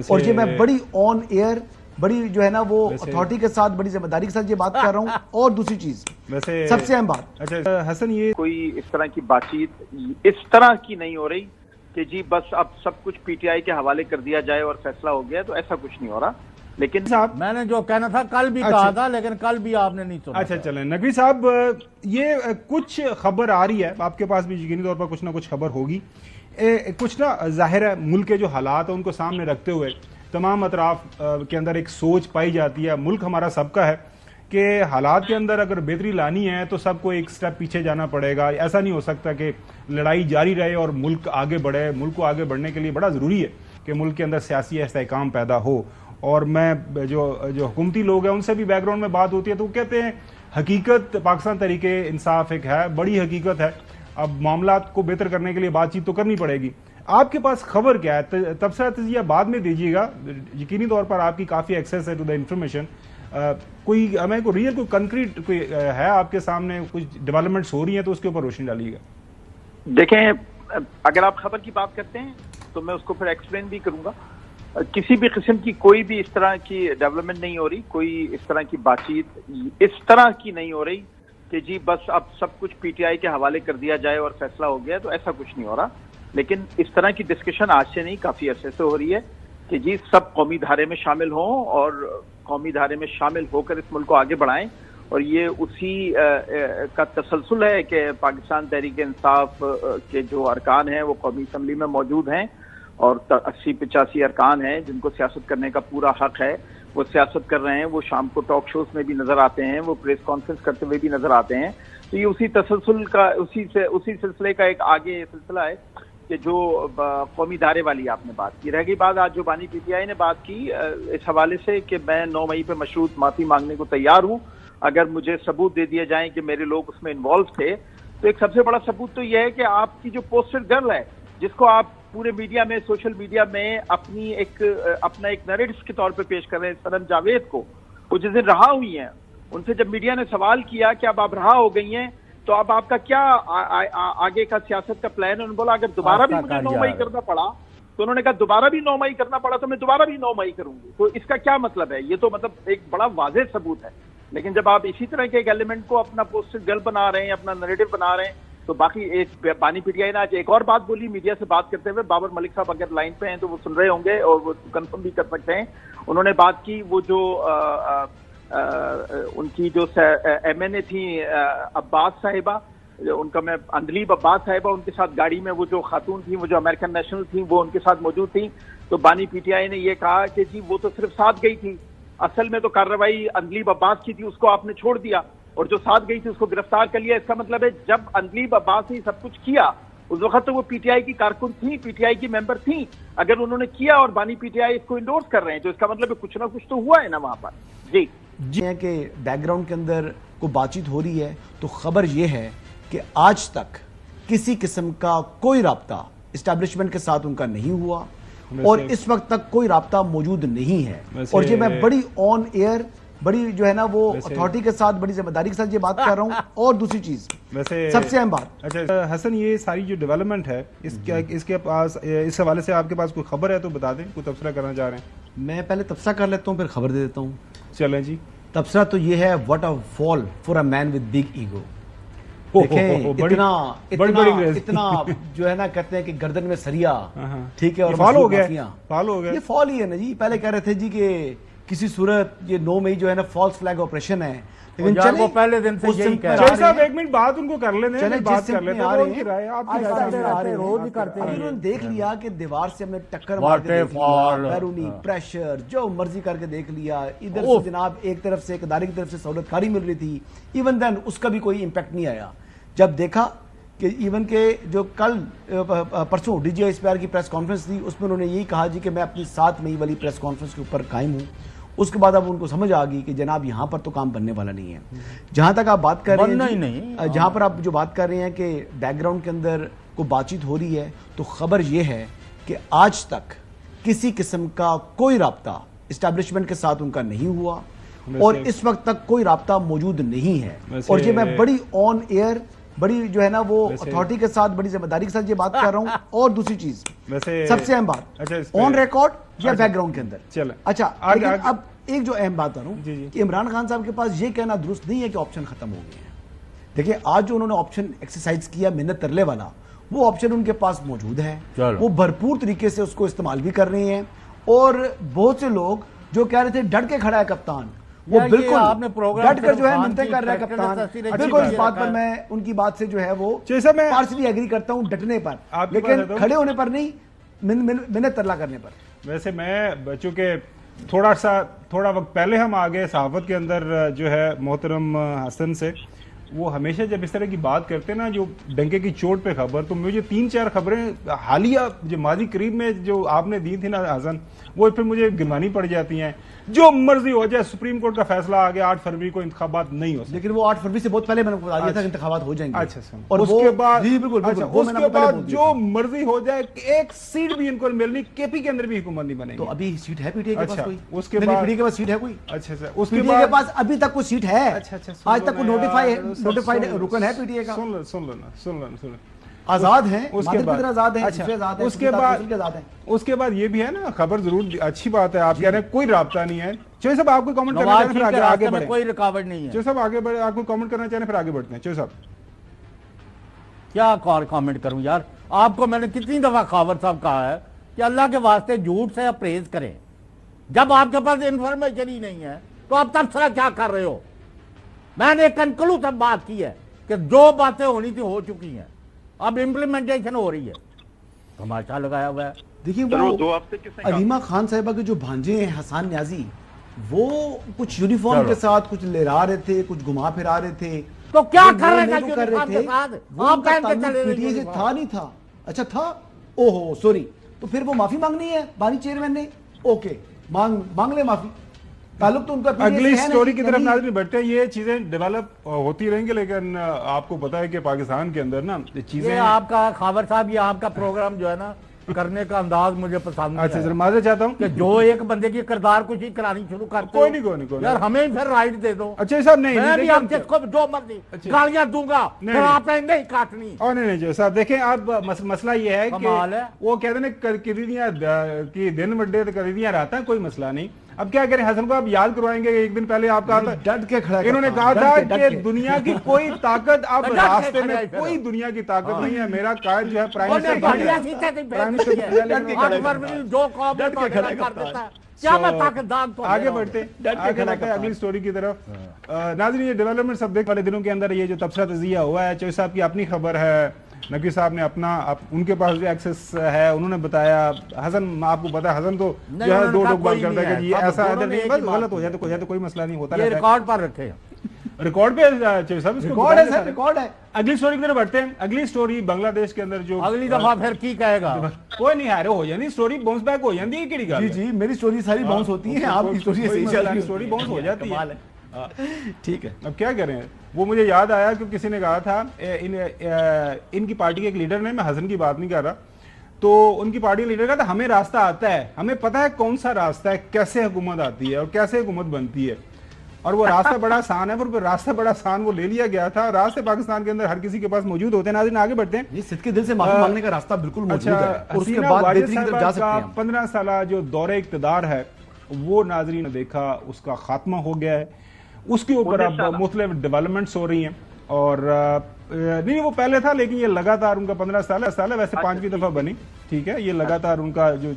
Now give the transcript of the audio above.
اور یہ میں بڑی آن ایئر بڑی جو ہے نا وہ اتھارٹی کے ساتھ بڑی ذمہ داری کے ساتھ یہ بات کر رہا ہوں. اور دوسری چیز سب سے اہم بات، اچھا حسن، یہ کوئی اس طرح کی بات چیت اس طرح کی نہیں ہو رہی کہ جی بس اب سب کچھ پی ٹی آئی کے حوالے کر دیا جائے اور فیصلہ ہو گیا، تو ایسا کچھ نہیں ہو رہا. لیکن صاحب میں نے جو کہنا تھا کل بھی کہا تھا، لیکن کل بھی آپ نے نہیں سنا. اچھا چلیں نقوی صاحب، یہ کچھ خبر آ رہی ہے، آپ کے پاس بھی یقینی طور پر کچھ نہ کچھ خبر ہوگی. کچھ نا ظاہر ہے ملک کے جو حالات ہیں ان کو سامنے رکھتے ہوئے تمام اطراف کے اندر ایک سوچ پائی جاتی ہے. ملک ہمارا سب کا ہے کہ حالات کے اندر اگر بہتری لانی ہے تو سب کو ایک سٹیپ پیچھے جانا پڑے گا. ایسا نہیں ہو سکتا کہ لڑائی جاری رہے اور ملک آگے بڑھے. ملک کو آگے بڑھنے کے لیے بڑا ضروری ہے کہ ملک کے اندر سیاسی استحکام پیدا ہو. اور میں جو حکومتی لوگ ہیں ان سے بھی بیک گراؤنڈ میں بات ہوتی ہے تو وہ کہتے ہیں حقیقت پاکستان تحریک انصاف ایک ہے، بڑی حقیقت ہے. اب معاملات کو بہتر کرنے کے لیے بات چیت تو کرنی پڑے گی. آپ کے پاس خبر کیا ہے؟ تبصرہ تجزیہ بعد میں دیجیے گا، یقینی طور پر آپ کی کافی ایکسیس ہے ٹو دا انفارمیشن. کوئی ہمیں کوئی ریئل کوئی کنکریٹ کوئی ہے آپ کے سامنے، کچھ ڈیولپمنٹس ہو رہی ہیں تو اس کے اوپر روشنی ڈالیے گا. دیکھیں، اگر آپ خبر کی بات کرتے ہیں تو میں اس کو پھر ایکسپلین بھی کروں گا. کسی بھی قسم کی کوئی بھی اس طرح کی ڈیولپمنٹ نہیں ہو رہی، کوئی اس طرح کی بات چیت اس طرح کی نہیں ہو رہی کہ جی بس اب سب کچھ پی ٹی آئی کے حوالے کر دیا جائے اور فیصلہ ہو گیا، تو ایسا کچھ نہیں ہو رہا. لیکن اس طرح کی ڈسکشن آج سے نہیں، کافی عرصے سے ہو رہی ہے کہ جی سب قومی دھارے میں شامل ہوں اور قومی دھارے میں شامل ہو کر اس ملک کو آگے بڑھائیں. اور یہ اسی کا تسلسل ہے کہ پاکستان تحریک انصاف کے جو ارکان ہیں وہ قومی اسمبلی میں موجود ہیں اور 80-85 ارکان ہیں جن کو سیاست کرنے کا پورا حق ہے. وہ سیاست کر رہے ہیں، وہ شام کو ٹاک شوز میں بھی نظر آتے ہیں، وہ پریس کانفرنس کرتے ہوئے بھی نظر آتے ہیں. تو یہ اسی تسلسل کا اسی سلسلے کا ایک آگے سلسلہ ہے کہ جو قومی دھارے والی آپ نے بات کی. رہ گئی بات آج جو بانی پی ٹی آئی نے بات کی اس حوالے سے کہ میں 9 مئی پہ مشروط معافی مانگنے کو تیار ہوں اگر مجھے ثبوت دے دیے جائیں کہ میرے لوگ اس میں انوالو تھے. تو ایک سب سے بڑا ثبوت تو یہ ہے کہ آپ کی جو پوسٹر گرل ہے جس کو آپ پورے میڈیا میں، سوشل میڈیا میں اپنا ایک نریٹس کے طور پہ پیش کر رہے ہیں، سنم جاوید کو، وہ جس دن رہا ہوئی ہیں، ان سے جب میڈیا نے سوال کیا کہ اب آپ رہا ہو گئی ہیں تو اب آپ کا کیا آگے کا سیاست کا پلان ہے، انہوں نے بولا اگر دوبارہ بھی مجھے 9 مئی کرنا پڑا تو انہوں نے کہا دوبارہ بھی 9 مئی کرنا پڑا تو میں دوبارہ بھی 9 مئی کروں گی. تو اس کا کیا مطلب ہے؟ یہ تو مطلب ایک بڑا واضح ثبوت ہے. لیکن جب آپ اسی طرح کے ایک ایلیمنٹ کو اپنا پوسٹر گرل بنا رہے ہیں، اپنا نریٹو بنا رہے ہیں، تو باقی ایک بانی پی ٹی آئی نے آج ایک اور بات بولی میڈیا سے بات کرتے ہوئے. بابر ملک صاحب اگر لائن پہ ہیں تو وہ سن رہے ہوں گے اور وہ کنفرم بھی کر سکتے ہیں. انہوں نے بات کی وہ جو ان کی جو ایم این اے تھیں عباس صاحبہ، ان کا میں اندلیب عباس صاحبہ، ان کے ساتھ گاڑی میں وہ جو خاتون تھیں، وہ جو امریکن نیشنل تھیں، وہ ان کے ساتھ موجود تھیں. تو بانی پی ٹی آئی نے یہ کہا کہ جی وہ تو صرف ساتھ گئی تھی، اصل میں تو کارروائی اندلیب عباس کی تھی، اس کو آپ نے چھوڑ دیا اور جو ساتھ گئی تھی اس کو گرفتار کر لیا. اس کا مطلب ہے جب اندلیب عباس نے سب کچھ کیا اس وقت تو وہ پی ٹی آئی کی کارکن تھیں، پی ٹی آئی کی ممبر تھیں. اگر انہوں نے کیا اور بانی پی ٹی آئی اس کو انڈورس کر رہے ہیں تو اس کا مطلب ہے کچھ نہ کچھ تو ہوا ہے نا وہاں پر. جی ہے کہ بیک گراؤنڈ کے اندر کوئی بات چیت ہو رہی ہے تو خبر یہ ہے کہ آج تک کسی قسم کا کوئی رابطہ اسٹیبلشمنٹ کے ساتھ ان کا نہیں ہوا اور اس وقت تک کوئی رابطہ موجود نہیں ہے. اور یہ میں بڑی آن ایئر بڑی جو ہے نا وہ اتھارٹی کے ساتھ بڑی ذمہ داری کے ساتھ یہ بات کر رہا ہوں. اور دوسری چیز سب سے اہم بات، اچھا حسن، یہ ساری جو ڈیولپمنٹ ہے اس کے پاس اس حوالے سے آپ کے پاس کوئی خبر ہے تو بتا دیں، کوئی تبصرہ کرنا چاہ رہے ہیں؟ میں پہلے تبصرہ کر لیتا ہوں پھر خبر دے دیتا ہوں. چلیں جی. تبصرہ تو یہ ہے what a fall for a man with big ego. دیکھیں اتنا جو ہے نا کہتے ہیں کہ گردن میں سریا، ٹھیک ہے، اور فال ہو گیا. یہ فال ہی ہے نا جی. پہلے کہہ رہے تھے جی کہ کسی صورت یہ 9 مئی جو ہے نا فالس فلیگ آپریشن ہے، لیکن چلیں وہ پہلے دن سے یہی کہہ رہے ہیں. صاحب ایک منٹ بات ان کو کر لینے ہیں، بات کر لیتے ہیں. انہوں نے دیکھ لیا کہ دیوار سے ہم نے ٹکر مار کے دیکھ لیا، بیرونی پریشر جو مرضی کر کے دیکھ لیا، ادھر سے جناب ایک طرف سے ادارے کی طرف سے سہولت کاری مل رہی تھی، ایون دین اس کا بھی کوئی امپیکٹ نہیں آیا. جب دیکھا کہ ایون کہ جو کل پرسوں D G I S P R کی پریس کانفرنس تھی اس میں انہوں نے یہی کہا جی کہ میں اپنی 7 مئی والی پریس کانفرنس کے اوپر قائم ہوں. اس کے بعد اب ان کو سمجھ آ گئی کہ جناب یہاں پر تو کام بننے والا نہیں ہے. جہاں تک آپ بات کر رہے ہیں، جہاں پر آپ جو بات کر رہے ہیں کہ بیک گراؤنڈ کے اندر کوئی بات چیت ہو رہی ہے تو خبر یہ ہے کہ آج تک کسی قسم کا کوئی رابطہ اسٹیبلشمنٹ کے ساتھ ان کا نہیں ہوا اور اس وقت تک کوئی رابطہ موجود نہیں ہے. اور یہ میں بڑی آن ایئر बड़ी जो है ना वो अथॉरिटी के साथ बड़ी जिम्मेदारी के साथ ये बात कर रहा हूँ। और दूसरी चीज वैसे सबसे अहम बात, अच्छा ऑन रिकॉर्ड या बैकग्राउंड के अंदर। चलो अच्छा आगे, लेकिन अब एक जो अहम बात कर रहा जी, जी। हूँ कि इमरान खान साहब के पास ये कहना दुरुस्त नहीं है कि ऑप्शन खत्म हो गए हैं। देखिए आज जो उन्होंने ऑप्शन एक्सरसाइज किया मिन्नत तरले वाला, वो ऑप्शन उनके पास मौजूद है, चलो। वो भरपूर तरीके से उसको इस्तेमाल भी कर रहे हैं। और बहुत से लोग जो कह रहे थे डट के खड़ा है कप्तान, वो यार ये बिल्कुल आपने प्रोग्राम डट कर जो है खान मिन्नतें की कर रहा है practical कप्तान। necessity बिल्कुल इस रखा बात पर है। मैं उनकी बात से जो है वो जैसा मैं पार्शली एग्री करता हूँ, डटने पर, आपकी बात लेकिन है तो- खड़े होने पर नहीं, मिन्नत तरला करने पर। वैसे मैं चूंकि थोड़ा वक्त पहले हम आ गए सहाफत के अंदर जो है मोहतरम हसन से, वो हमेशा जब इस तरह की बात करते हैं ना जो डंके की चोट पे खबर, तो मुझे 3-4 खबरें हालिया जो माजी करीब में जो आपने दी थी ना हसन, वो फिर मुझे गिनवानी पड़ जाती हैं। जो मर्जी हो जाए, सुप्रीम कोर्ट का फैसला आ गया 8 फरवरी को इंतखाबात नहीं हो सकते। लेकिन वो 8 फरवरी से बहुत पहले मैंने बता दिया था कि इंतखाबात हो जाएंगे। अच्छा सुन, और उसके वो- बाद जी बिल्कुल बिल्कुल, अच्छा, वो मैंने उसके आपको पहले बाद बोल दिया जो था। मर्जी हो जाए, एक सीट भी इनको मिलनी, केपी के अंदर भी हुकूमत नहीं बनेगी। तो अभी सीट है पीटीआई के पास अच्छा, कोई? उसके नहीं, बाद- पीटीआई के पास सीट है कोई? अच्छा उसके पीटीआई के बाद पास अभी तक कोई सीट है? अच्छा, सुन आज लो तक कोई ना यार, नोटिफाइड सुन लो, रुकन है पीटीआई का? सुन लो आजाद है, उसके बाद आजाद है, अच्छा, आजाद है, उसके बाद आजाद है। उसके बाद ये भी है ना, खबर जरूर अच्छी बात है, आप कह रहे हैं कोई राब्ता नहीं है। चौधरी साहब आपको कमेंट करना नवाज चाहें फिर शरीफ के आगे रास्ते में बढ़े। कोई रुकावट नहीं है। चौधरी साहब आगे बढ़े, आपको कमेंट करना चाहें फिर आगे बढ़ते हैं। चौधरी साहब क्या कमेंट करूं यार, आपको मैंने कितनी दफा खावर साहब कहा है कि अल्लाह के वास्ते झूठ से अप्रेज करें। जब आपके पास इंफॉर्मेशन ही नहीं है तो आप तबसरा क्या कर रहे हो? मैंने कंक्लूसिव बात की है कि जो बातें होनी थी हो चुकी हैं, अब इम्प्लीमेंटेशन हो रही है। तमाशा लगाया हुआ है। देखिए चलो, वो 2 हफ्ते किसने कहा? अलीमा खान साहिबा के जो भांजे हैं हसन न्याजी, वो कुछ यूनिफॉर्म के साथ कुछ लहरा रहे थे, कुछ घुमा फिरा रहे थे। तो क्या वो कर रहे बोलने थे को कर यूनिफॉर्म रहे के साथ? थे, वो आप उनका पहन के ताल्लुक चले गए पीटीआई से यूनिफॉर्म। था नहीं था। अच्छा था, ओहो सॉरी, तो फिर वो माफी मांगनी है बानी चेयरमैन ने? ओके, मांग ले माफी। ताल्लुक तो उनका PTA अगली से है स्टोरी नहीं, की तरफ नहीं। नाज़रीन बढ़ते हैं। ये चीजें डेवलप होती रहेंगी, लेकिन आपको पता है कि पाकिस्तान के अंदर ना ये चीजें आपका खावर साहब, ये आपका प्रोग्राम जो है ना करने का अंदाज मुझे पसंद अच्छा नहीं सर है माजर चाहता हूँ कि जो एक बंदे की किरदार कुछ करानी शुरू करते कोई हो। नहीं, कोई नहीं, कोई नहीं। यार हमें फिर राइट दे दो। अच्छा साहब नहीं मैं भी देखिए, आप जिसको जो मर्जी अच्छा। गालियां दूंगा, नहीं, फिर नहीं। आपने नहीं काटनी। और नहीं जो साहब देखें आप मसला ये है कमाल है। कि वो कहते हैं कि दिन वड्डे तो कदीदियां रहता है, कोई मसला नहीं। अब क्या करें, हसन को आप याद करवाएंगे, एक दिन पहले आप कहा था, डट के खड़ा करता इन्होंने हूं, कहा डट था के, डट कि के। दुनिया की कोई ताकत अब डट के रास्ते खड़ा में है फिर। कोई दुनिया की ताकत नहीं है। मेरा कायद जो है प्राइम उन्हें मिनिस्टर बढ़िया बन गया। सीखे थे, प्राइम भेज मिनिस्टर दिए। बन गया, डट के आठ फरवरी जो कौम डट के में खड़ा कर करता देता है। So, क्या मैं ताकतदार तो आगे मेरा हूं। बढ़ते डट के आगे खड़ा बढ़ते हैं करता अगली स्टोरी की तरफ। नाज़रीन ये डेवलपमेंट सब देख वाले दिनों के अंदर ये जो तबसरा तजिया हुआ है, चौधरी साहब की अपनी खबर है, नकवी साहब ने अपना उनके पास जो एक्सेस है उन्होंने बताया। हसन आपको पता है, हसन तो नहीं, जो है उन्होंने दो कहा लोग बात कोई करता है नहीं कि है, ये सब ऐसा दोनों ने बस एक ही गलत बात हो जाए तो कोई मसला नहीं होता ये रहता है। रिकॉर्ड पर रखे हैं। रिकॉर्ड पे चौधरी साहब इसको रिकॉर्ड है बताएंगे सर, सारे। रिकॉर्ड है। अगली स्टोरी की तरफ बढ़ते हैं। अगली स्टोरी बांग्लादेश के अंदर जो अगली दफा फिर की कहेगा। कोई नहीं हारे हो जाती स्टोरी, बाउंस बैक हो जाती है किड़ी जी जी, मेरी स्टोरी सारी बाउंस होती है, आपकी स्टोरी सही चल रही है। स्टोरी बाउंस हो जाती कमाल है। ठीक है। अब क्या करें, वो मुझे याद आया कि किसी ने कहा था इनकी पार्टी के एक लीडर ने, मैं हसन की बात नहीं कर रहा, तो उनकी पार्टी के लीडर का था हमें रास्ता आता है, हमें पता है कौन सा रास्ता है, कैसे हुकूमत आती है और कैसे हुकूमत बनती है, और वो रास्ता बड़ा आसान है। पर रास्ता बड़ा आसान वो ले लिया गया था। रास्ते पाकिस्तान के अंदर हर किसी के पास मौजूद होते हैं। नाज़रीन आगे बढ़ते हैं। ये सिद्ध के दिल से माफी मांगने का रास्ता बिल्कुल मौजूद अच्छा, है, और उसके हसीना बाद वाजिद बेहतरीन की तरफ साहिबा जा सकते का हैं हम। 15 साल जो दौरे इक़्तिदार है वो नाज़रीन ने देखा, उसका खात्मा हो गया है। उसके ऊपर अब मुख्तलिफ डेवलपमेंट्स हो रही हैं, और नहीं वो पहले था लेकिन ये लगातार उनका 15 साल है, वैसे 5वीं दफा बनी, ठीक है, ये लगातार उनका जो